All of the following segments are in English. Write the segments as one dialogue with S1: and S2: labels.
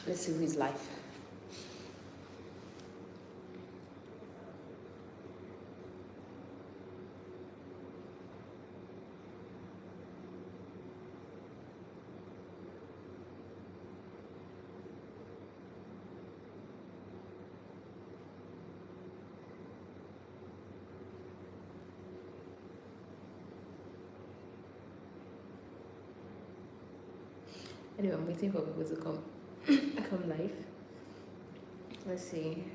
S1: Let's see who is live. Anyway, I'm waiting for people to come come live. Let's see.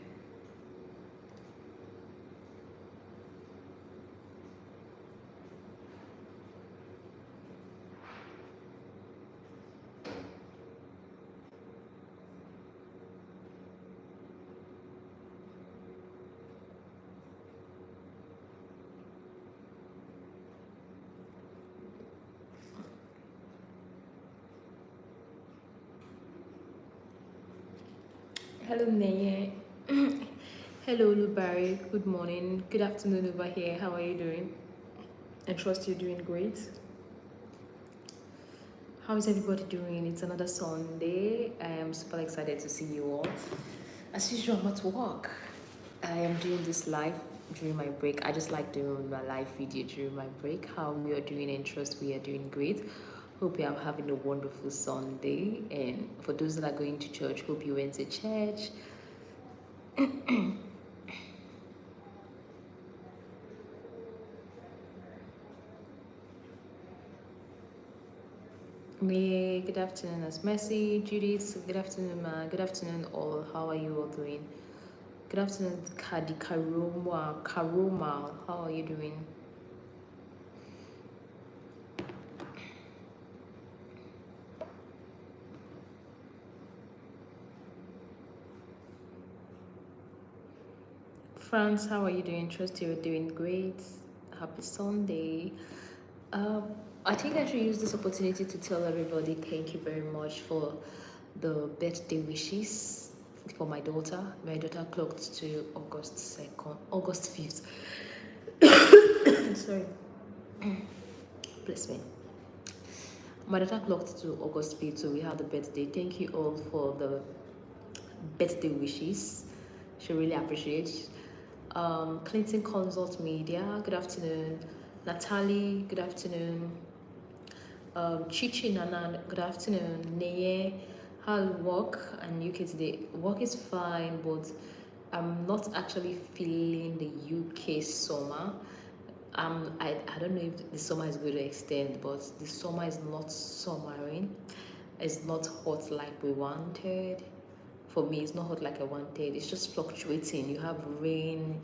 S1: Hello, Neye. Hello, Lubari. Good morning. Good afternoon over here. How are you doing? I trust you're doing great. How is everybody doing? It's another Sunday. I am super excited to see you all. As usual, I'm at work. I am doing this live during my break. I just like doing my live video during my break. How we are doing and trust we are doing great. Hope you are having a wonderful Sunday. And for those that are going to church, hope you went to church. Me, good afternoon, as Mercy, Judith, good afternoon, ma. Good afternoon, all. How are you all doing? Good afternoon, Kadi Karoma. How are you doing? France, how are you doing? Trust you're doing great. Happy Sunday. I think I should use this opportunity to tell everybody thank you very much for the birthday wishes for my daughter. My daughter clocked to August 2nd, August 5th. Sorry. Bless me. My daughter clocked to August 5th, so we had the birthday. Thank you all for the birthday wishes. She really appreciates. Clinton Consult Media, good afternoon. Natalie, good afternoon. Chichi Nana, good afternoon. Neye, how work and UK today? Work is fine, but I'm not actually feeling the UK summer. I don't know if the summer is going to extend, but the summer is not summering. It's not hot like we wanted. For me, it's not hot like I wanted. It's just fluctuating. You have rain.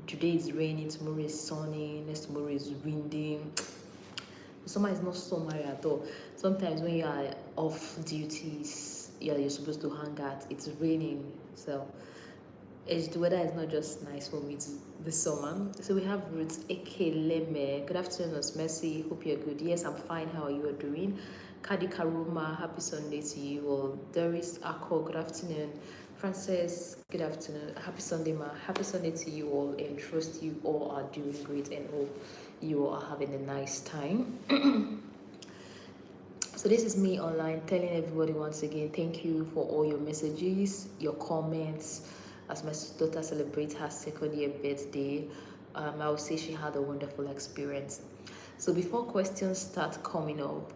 S1: Today is raining, tomorrow is sunny, next tomorrow is windy. Summer is not summery at all. Sometimes when you are off duties, you're supposed to hang out, it's raining. So the weather is not just nice for me this summer. So we have Ruth Ekeleme. Good afternoon, Miss Mercy. Hope you're good. Yes, I'm fine. How are you doing? Kadi Karuma, happy Sunday to you all. Doris Ako, good afternoon. Frances, good afternoon. Happy Sunday, ma. Happy Sunday to you all, and trust you all are doing great and hope you all are having a nice time. So this is me online telling everybody once again, thank you for all your messages, your comments. As my daughter celebrates her second year birthday, I would say she had a wonderful experience. So before questions start coming up,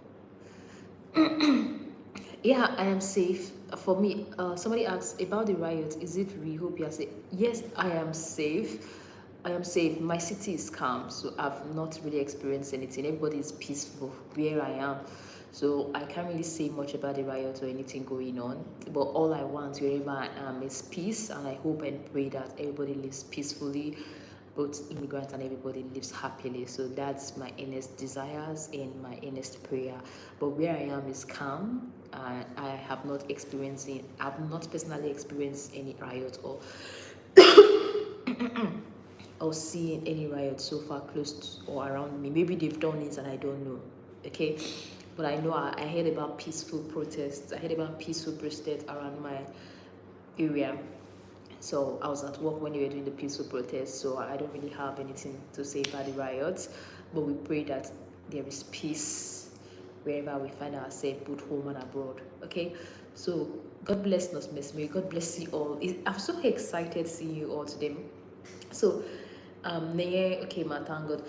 S1: yeah, I am safe. For me, somebody asked about the riot. Is it real? Hope you are safe. Yes, I am safe. I am safe. My city is calm, so I've not really experienced anything. Everybody is peaceful where I am. So I can't really say much about the riot or anything going on. But all I want wherever I am is peace, and I hope and pray that everybody lives peacefully, both immigrants and everybody lives happily. So that's my earnest desires and my earnest prayer. But where I am is calm. I have not experienced it. I've not personally experienced any riot or seeing any riot so far close to or around me. Maybe they've done it and I don't know. Okay, but I know I heard about peaceful protests. I heard about peaceful protests around my area. So I was at work when they were doing the peaceful protests, so I don't really have anything to say about the riots. But we pray that there is peace wherever we find ourselves, both home and abroad. Okay, So God bless us, Miss Mary. God bless you all. I'm so excited seeing you all today. So, okay, ma, thank God.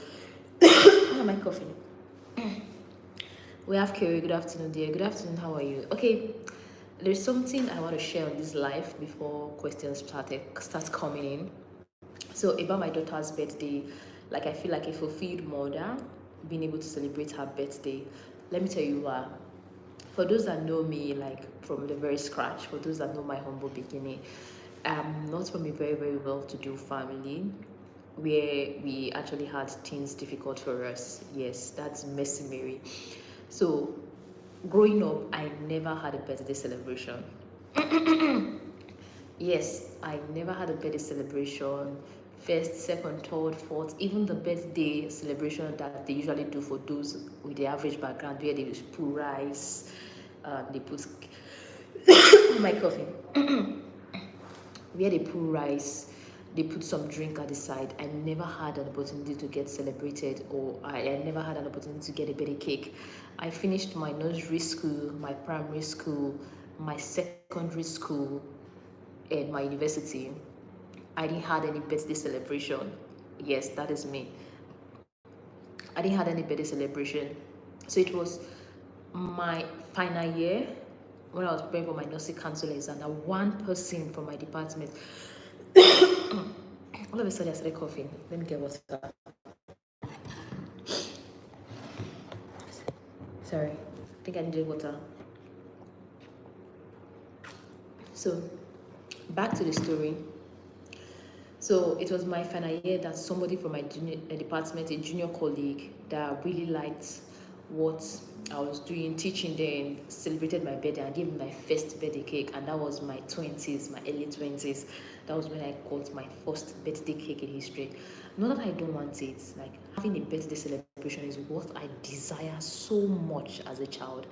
S1: Why am I coughing? We have Kerry. Good afternoon, dear. Good afternoon. How are you? Okay, there's something I want to share on this live before questions start coming in. So about my daughter's birthday, like I feel like a fulfilled mother being able to celebrate her birthday. Let me tell you why. For those that know me, like from the very scratch, for those that know my humble beginning, I'm not from a very well-to-do family where we actually had things difficult for us. Yes, that's Mercy Mary. So growing up, I never had a birthday celebration. Yes, I never had a birthday celebration. First, second, third, fourth, even the birthday celebration that they usually do for those with the average background, where they put rice, they put my coffee, where they put rice, they put some drink at the side. I never had an opportunity to get celebrated, or I never had an opportunity to get a birthday cake. I finished my nursery school, my primary school, my secondary school, and my university. I didn't had any birthday celebration. Yes, that is me. I didn't had any birthday celebration. So it was my final year when I was preparing for my nursing council exam. And one person from my department, all of a sudden I started coughing. Let me get water. Sorry, I think I needed water. So back to the story. So it was my final year that somebody from my department, a junior colleague that really liked what I was doing, teaching then, celebrated my birthday and gave me my first birthday cake. And that was my 20s, my early 20s. That was when I got my first birthday cake in history. Not that I don't want it, like having a birthday celebration is what I desire so much as a child.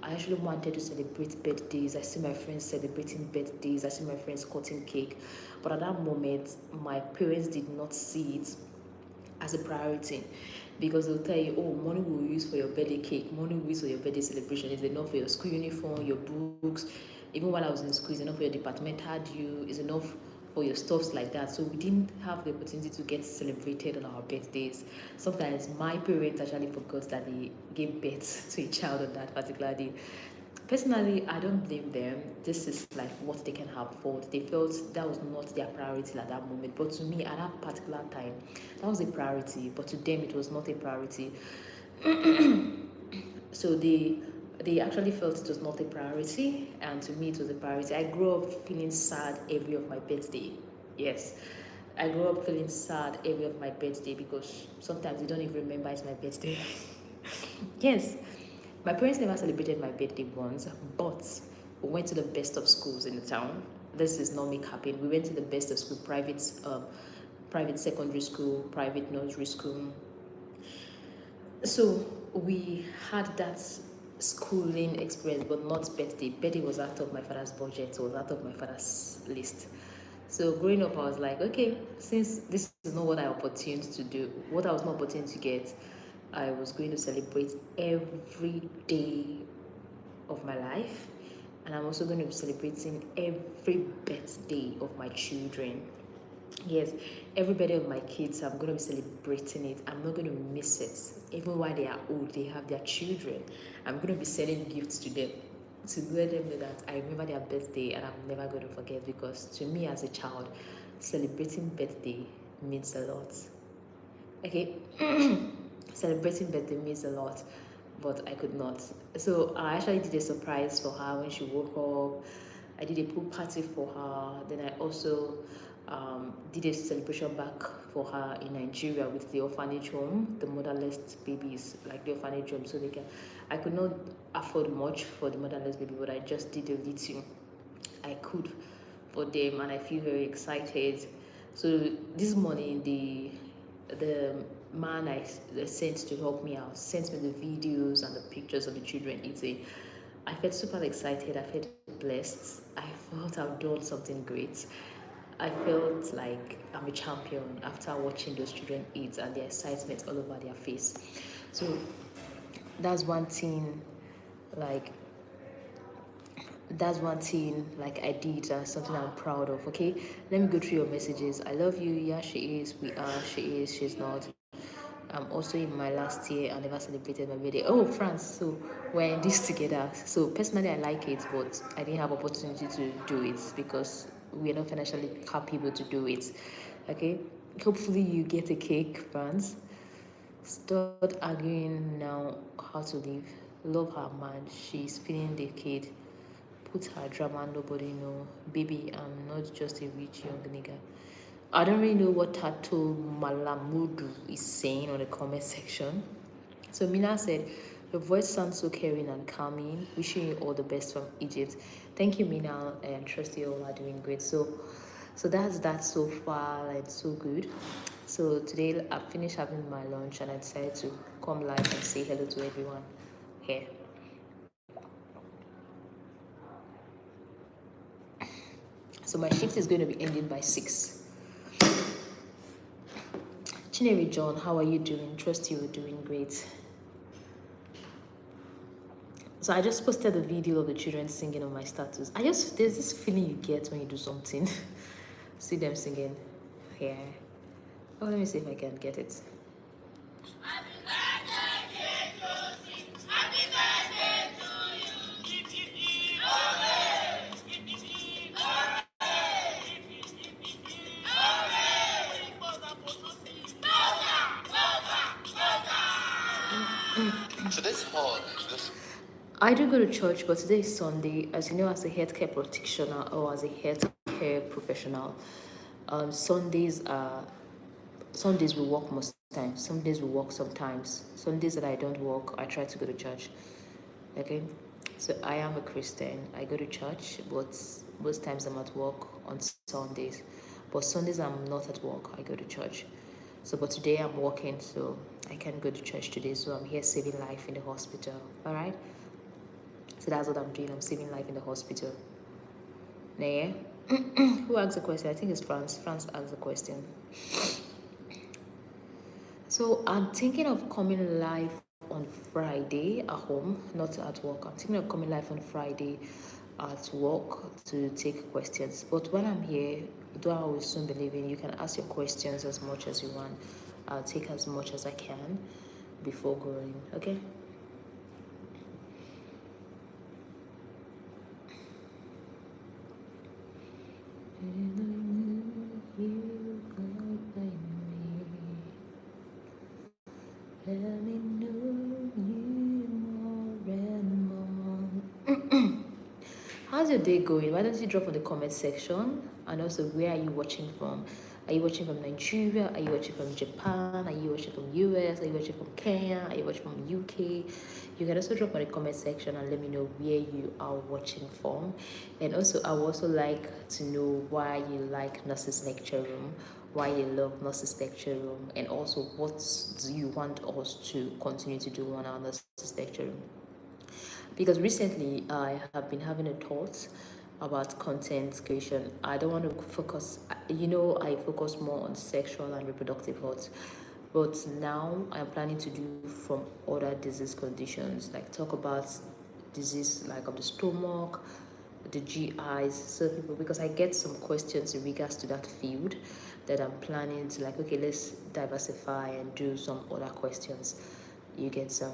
S1: I actually wanted to celebrate birthdays. I see my friends celebrating birthdays. I see my friends cutting cake. But at that moment, my parents did not see it as a priority because they'll tell you, oh, money we'll use for your birthday cake, money we'll use for your birthday celebration is enough for your school uniform, your books. Even while I was in school, it's enough for your departmental due, it's enough for your stuffs like that. So we didn't have the opportunity to get celebrated on our birthdays. Sometimes my parents actually forgot that they gave birth to a child on that particular day. Personally, I don't blame them. This is like what they can afford. They felt that was not their priority at that moment. But to me, at that particular time, that was a priority. But to them, it was not a priority. So they actually felt it was not a priority, and to me, it was a priority. I grew up feeling sad every of my birthday. Yes, I grew up feeling sad every of my birthday because sometimes you don't even remember it's my birthday. Yes, my parents never celebrated my birthday once, but we went to the best of schools in the town. This is not me capping. We went to the best of school, private secondary school, private nursery school. So we had that schooling experience, but not birthday. Birthday was out of my father's budget, it was out of my father's list. So growing up, I was like, okay, since this is not what I opportuned to do, what I was not opportuned to get, I was going to celebrate every day of my life, and I'm also going to be celebrating every birthday of my children. Yes, every birthday of my kids, I'm going to be celebrating it. I'm not going to miss it. Even while they are old, they have their children. I'm going to be sending gifts to them to let them know that I remember their birthday and I'm never going to forget, because to me as a child, celebrating birthday means a lot. Okay, celebrating birthday means a lot, but I could not. So I actually did a surprise for her when she woke up. I did a pool party for her. Then I also did a celebration back for her in Nigeria with the orphanage home, the motherless babies, like the orphanage home, so they can. I could not afford much for the motherless baby, but I just did a little I could for them, and I feel very excited. So this morning, the man I sent to help me out sent me the videos and the pictures of the children eating. I felt super excited. I felt blessed. I felt I've done something great. I felt like I'm a champion after watching those children eat and the excitement all over their face. So that's one thing, like that's one thing like I did, something I'm proud of. Okay, let me go through your messages. I love you. Yeah, she is. We are. She is. She's not. I'm also in my last year. I never celebrated my birthday. Oh, France. So we're in this together. So personally, I like it, but I didn't have opportunity to do it because we're not financially capable to do it. Okay. Hopefully you get a cake, France. Stop arguing now how to live. Love her man. She's feeling the kid. Put her drama, nobody know. Baby, I'm not just a rich young nigga. I don't really know what Tato Malamudu is saying on the comment section. So Mina said, your voice sounds so caring and calming. Wishing you all the best from Egypt. Thank you, Mina, and trust you all are doing great. So that's that so far, and so good. So today I finished having my lunch and I decided to come live and say hello to everyone here. So my shift is going to be ending by 6. Chineri John, how are you doing? Trust you are doing great. So I just posted a video of the children singing on my status. There's this feeling you get when you do something. See them singing here. Oh, let me see if I can get it. So this hall, I do go to church, but today is Sunday. As you know, as a healthcare practitioner or as a healthcare professional, Sundays we work most times. Some days we work sometimes. Some days that I don't work, I try to go to church. Okay, so I am a Christian. I go to church, but most times I'm at work on Sundays. But Sundays I'm not at work. I go to church. So, but today I'm working, so I can't go to church today. So I'm here saving life in the hospital. All right. So that's what I'm doing. I'm saving life in the hospital. Yeah. Who asked the question? I think it's France. France asked the question. So I'm thinking of coming live on Friday at home, not at work. I'm thinking of coming live on Friday at work to take questions. But when I'm here, though I will soon be leaving, you can ask your questions as much as you want. I'll take as much as I can before going, okay? Let me know you more and more. How's your day going? Why don't you drop in the comment section? And also, where are you watching from? Are you watching from Nigeria? Are you watching from Japan? Are you watching from US? Are you watching from Kenya? Are you watching from UK? You can also drop in the comment section and let me know where you are watching from. And also, I would also like to know why you like Nurses Lecture Room, why you love Nurses Lecture Room, and also what do you want us to continue to do on our Nurses Lecture Room. Because recently I have been having a thought about content creation. I don't want to focus, I focus more on sexual and reproductive health, but now I'm planning to do from other disease conditions, like talk about disease like of the stomach, the GIs, so people, because I get some questions in regards to that field that I'm planning to, like, okay, let's diversify and do some other questions. You get some.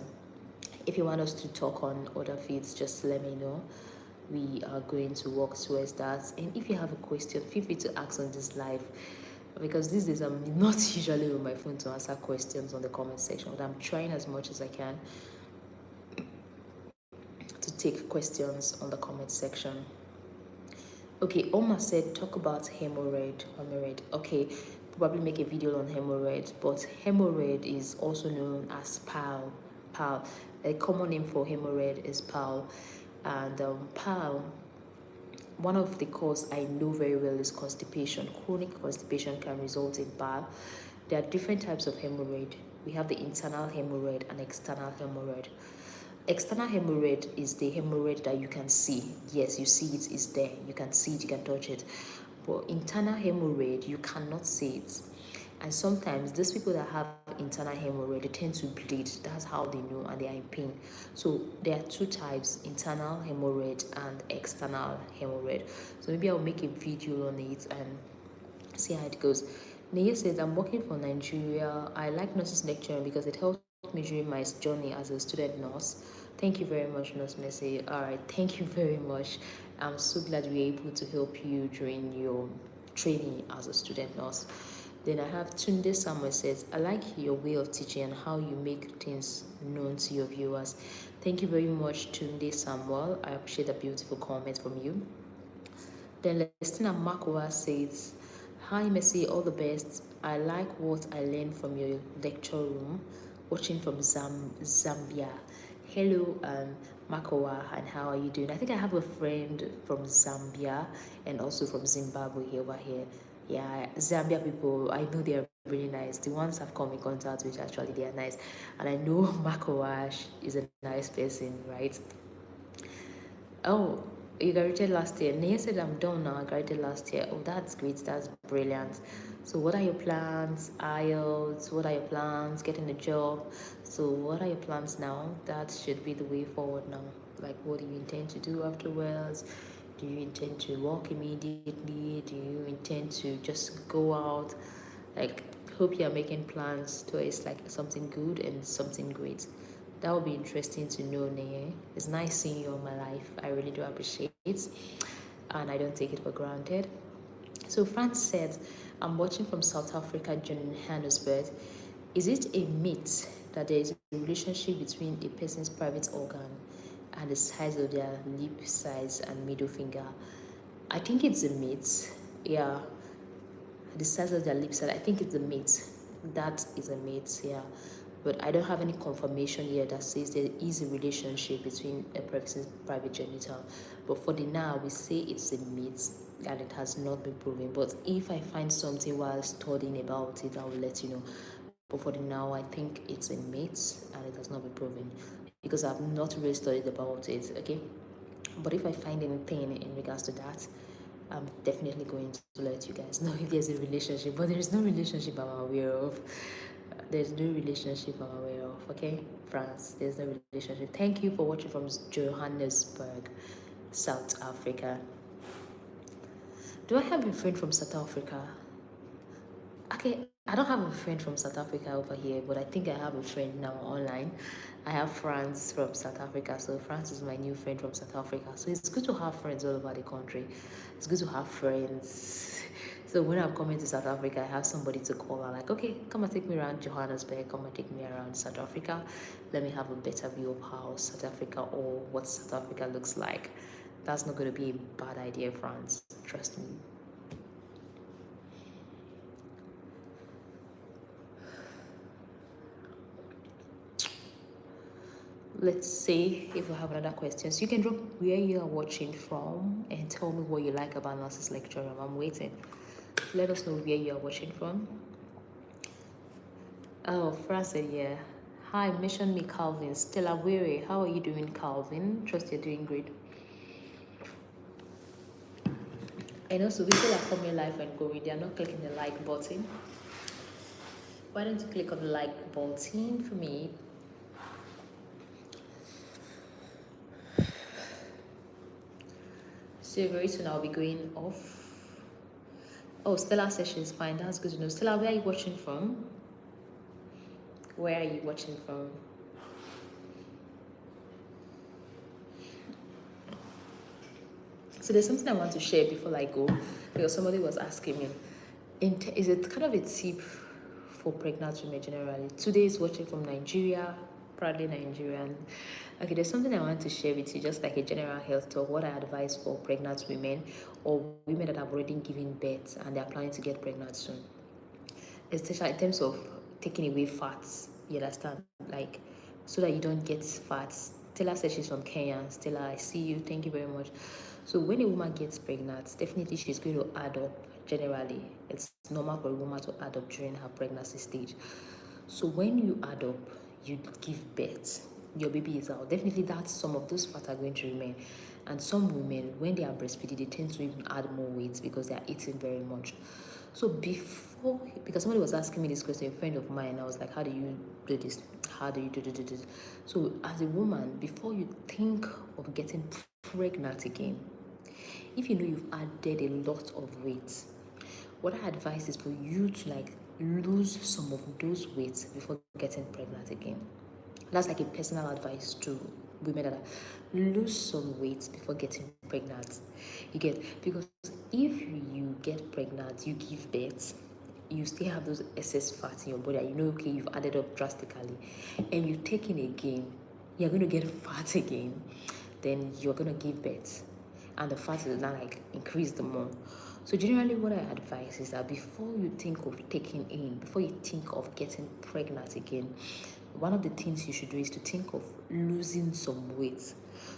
S1: If you want us to talk on other fields, just let me know. We are going to work towards that. And if you have a question, feel free to ask on this live, because these days I'm not usually on my phone to answer questions on the comment section, but I'm trying as much as I can to take questions on the comment section. Okay, Omar said talk about hemorrhoid. Okay, probably make a video on hemorrhoid, but hemorrhoid is also known as PAL. PAL. A common name for hemorrhoid is PAL, and PAL. One of the cause I know very well is constipation. Chronic constipation can result in PAL. There are different types of hemorrhoid. We have the internal hemorrhoid and external hemorrhoid. External hemorrhoid is the hemorrhoid that you can see. Yes, you see it is there. You can see it, you can touch it. But internal hemorrhoid, you cannot see it. And sometimes these people that have internal hemorrhoid, they tend to bleed. That's how they know, and they are in pain. So there are two types: internal hemorrhoid and external hemorrhoid. So maybe I'll make a video on it and see how it goes. Naya says, I'm working for Nigeria. I like nurses lecturing because it helps me during my journey as a student nurse. Thank you very much, Nurse Messi. All right, thank you very much. I'm so glad we were able to help you during your training as a student nurse. Then I have Tunde Samuel says, I like your way of teaching and how you make things known to your viewers. Thank you very much, Tunde Samuel. I appreciate a beautiful comment from you. Then Lestina Makwa says, Hi Messi, all the best. I like what I learned from your lecture room, watching from Zambia. Hello, Makowa, and how are you doing? I think I have a friend from Zambia and also from Zimbabwe here over here. Yeah, Zambia people, I know they are really nice. The ones I've come in contact with, actually, they are nice. And I know Makowa is a nice person, right? Oh, you graduated last year. Nia said, I'm done now. I graduated last year. Oh, that's great. That's brilliant. So, what are your plans? IELTS? What are your plans? Getting a job? So, what are your plans now? That should be the way forward now. Like, what do you intend to do afterwards? Do you intend to work immediately? Do you intend to just go out? Like, hope you're making plans towards like something good and something great. That would be interesting to know, Neye. It's nice seeing you in my life. I really do appreciate it, and I don't take it for granted. So France said, I'm watching from South Africa, Johannesburg. Is it a myth that there is a relationship between a person's private organ and the size of their lip size and middle finger? I think it's a myth. Yeah, the size of their lip size. I think it's a myth. That is a myth. Yeah, but I don't have any confirmation here that says there is a relationship between a person's private genital. But for the now, we say it's a myth and it has not been proven. But if I find something while studying about it, I will let you know. But for the now, I think it's a myth and it has not been proven because I've not really studied about it. Okay, but if I find anything in regards to that, I'm definitely going to let you guys know if there's a relationship. But there is no relationship I'm aware of. There's no relationship I'm aware of. Okay, France, there's no relationship. Thank you for watching from Johannesburg, South Africa. Do I have a friend from South Africa? Okay, I don't have a friend from South Africa over here, but I think I have a friend now online. I have friends from South Africa, so France is my new friend from South Africa. So it's good to have friends all over the country. It's good to have friends. So when I'm coming to South Africa, I have somebody to call. I'm like, okay, come and take me around Johannesburg. Come and take me around South Africa. Let me have a better view of how South Africa or what South Africa looks like. That's not going to be a bad idea, France. Trust me. Let's see if we have another question. So you can drop where you are watching from and tell me what you like about Nurses Lecture Room. I'm waiting. Let us know where you are watching from. Oh, France, yeah. Hi, mention me, Calvin. Stella Weary. How are you doing, Calvin? Trust you're doing great. And also, people are coming live and going. They are not clicking the like button. Why don't you click on the like button for me? So very soon I'll be going off. Oh, Stella says she's fine. That's good to know. Stella, where are you watching from? Where are you watching from? So there's something I want to share before I go, because somebody was asking me, is it kind of a tip for pregnant women generally? Today is watching from Nigeria, proudly Nigerian. Okay, there's something I want to share with you, just like a general health talk, what I advise for pregnant women or women that have already given birth and they're planning to get pregnant soon. Especially in terms of taking away fats, you understand? Like, so that you don't get fats. Stella says she's from Kenya. Stella, I see you. Thank you very much. So when a woman gets pregnant, definitely she's going to add up. Generally, it's normal for a woman to add up during her pregnancy stage. So when you add up, you give birth, your baby is out. Definitely, that some of those fats are going to remain. And some women, when they are breastfeeding, they tend to even add more weight because they are eating very much. So before, because somebody was asking me this question, a friend of mine, I was like, how do you do this? How do you do this? So as a woman, before you think of getting pregnant again, if you know you've added a lot of weight, what I advise is for you to like lose some of those weights before getting pregnant again. That's like a personal advice to women that are lose some weight before getting pregnant. You get, because if you get pregnant, you give birth, you still have those excess fat in your body, and you know, okay, you've added up drastically, and you've taken again, you're going to get fat again, then you're going to give birth, and the fat will now like increase the more. So generally what I advise is that before you think of taking in, before you think of getting pregnant again, one of the things you should do is to think of losing some weight,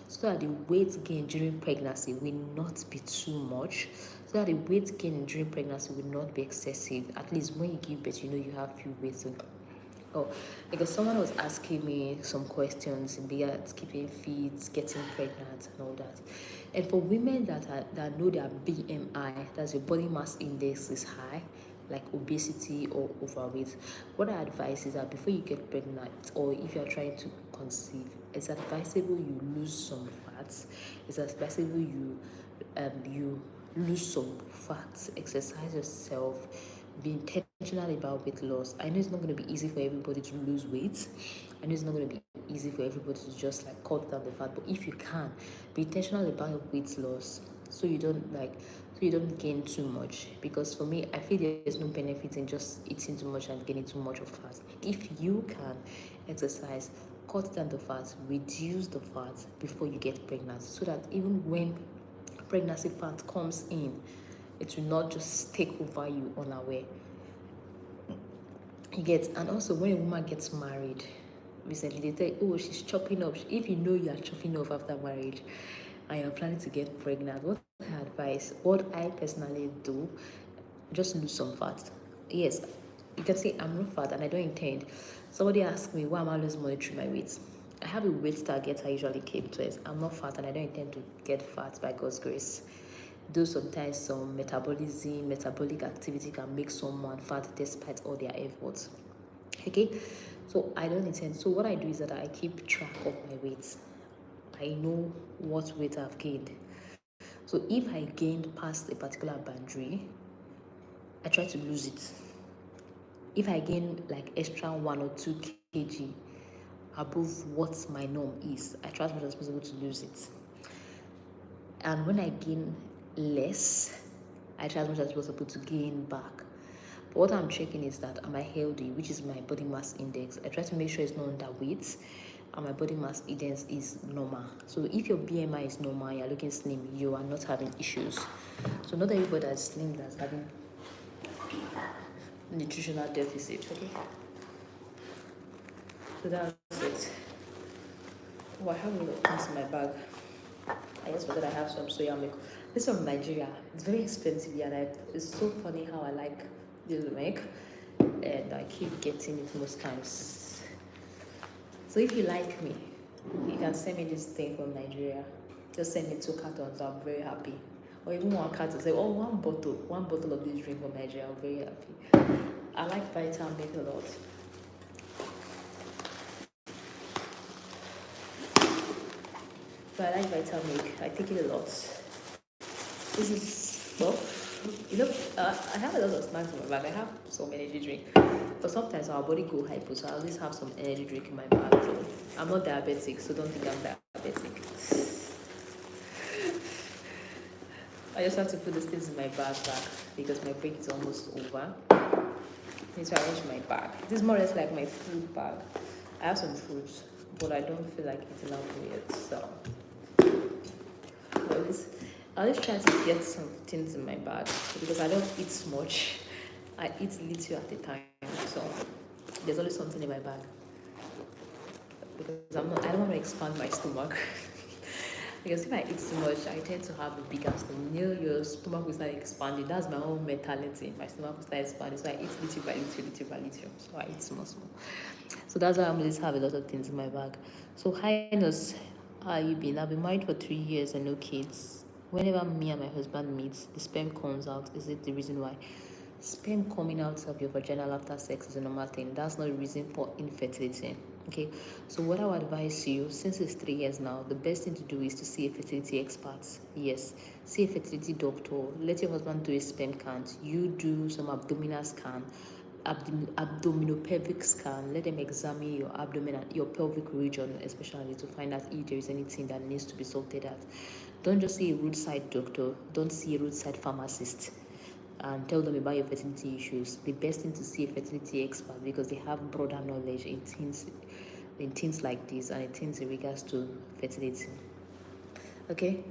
S1: so that the weight gain during pregnancy will not be too much, so that the weight gain during pregnancy will not be excessive. At least when you give birth, you know you have few weight. So, oh, because someone was asking me some questions in regards keeping fit, getting pregnant, and all that. And for women that know their BMI, that's your body mass index, is high, like obesity or overweight, what I advise is that before you get pregnant, or if you are trying to conceive, it's advisable you lose some fats. It's advisable you lose some fats, exercise yourself, be intentional about weight loss. I know it's not going to be easy for everybody to lose weight. I know it's not going to be easy for everybody to just like cut down the fat, but if you can, be intentional about your weight loss, so you don't gain too much. Because for me, I feel there's no benefit in just eating too much and gaining too much of fat. If you can exercise, cut down the fat, reduce the fat before you get pregnant, so that even when pregnancy fat comes in, it will not just take over you unaware. You get, and also when a woman gets married, recently they tell you, oh, she's chopping up. If you know you are chopping off after marriage and you're planning to get pregnant, what I personally do, just lose some fat. Yes, you can say I'm not fat and I don't intend. Somebody asked me, why am I losing monitoring my weight? I have a weight target I usually keep to it. I'm not fat and I don't intend to get fat by God's grace. Though sometimes some metabolic activity can make someone fat despite all their efforts. Okay, so I don't intend. So what I do is that I keep track of my weight. I know what weight I've gained. So if I gained past a particular boundary, I try to lose it. If I gain like extra 1 or 2 kg above what my norm is, I try as much as possible to lose it. And when I gain less, I try as much as possible to gain back. But what I'm checking is that, am I healthy, which is my body mass index. I try to make sure it's not underweight and my body mass index is normal. So if your BMI is normal, you're looking slim, you are not having issues. So not everybody that's slim that's having nutritional deficit. Okay, so that's it. Oh, I have a lot of things in my bag. I just forgot I have some soya milk. This is from Nigeria. It's very expensive, and it's so funny how I like this milk, and I keep getting it most times. So if you like me, you can send me this thing from Nigeria. Just send me 2 cartons. I'm very happy. Or even 1 carton. Say, oh, one bottle of this drink from Nigeria. I'm very happy. I like vitamin milk a lot. But I like vitamin milk. I take it a lot. This is, well, I have a lot of snacks in my bag. I have some energy drink. But sometimes our body go hypo, so I always have some energy drink in my bag. So I'm not diabetic, so don't think I'm diabetic. I just have to put these things in my back because my break is almost over. I need to arrange my bag. This is more or less like my food bag. I have some fruits, but I don't feel like eating out yet, so I always try to get some things in my bag because I don't eat much. I eat little at a time, so there's always something in my bag because I don't want to expand my stomach. Because if I eat too much, I tend to have a bigger stomach. You know, your stomach will start expanding. That's my own mentality. My stomach will start expanding. So I eat little by little. So I eat small. So that's why I always have a lot of things in my bag. So highness, How you been? I've been married for 3 years and no kids. Whenever me and my husband meet, the sperm comes out. Is it the reason why? Sperm coming out of your vagina after sex is a normal thing. That's not a reason for infertility. Okay, so what I would advise you, since it's 3 years now, the best thing to do is to see a fertility expert. Yes, see a fertility doctor. Let your husband do a sperm count. You do some abdominal scan, abdominopelvic scan. Let them examine your abdomen and your pelvic region, especially to find out if there is anything that needs to be sorted out. Don't just see a roadside doctor. Don't see a roadside pharmacist and tell them about your fertility issues. The best thing to see a fertility expert because they have broader knowledge in things like this and in things in regards to fertility. Okay,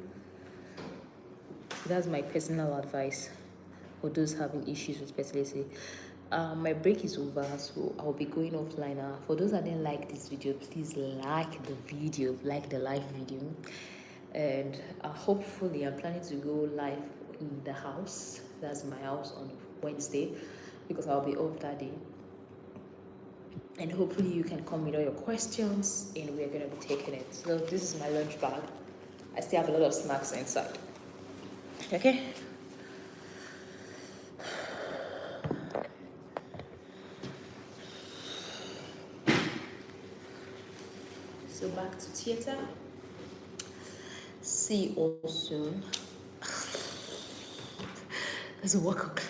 S1: that's my personal advice for those having issues with fertility. My break is over, so I'll be going offline now. For those that didn't like this video, please like the video, like the live video, and hopefully I'm planning to go live in the house. That's my house on Wednesday because I'll be off that day. And hopefully you can come with all your questions and we're going to be taking it. So this is my lunch bag. I still have a lot of snacks inside. Okay? So back to theater. See you all soon. There's a work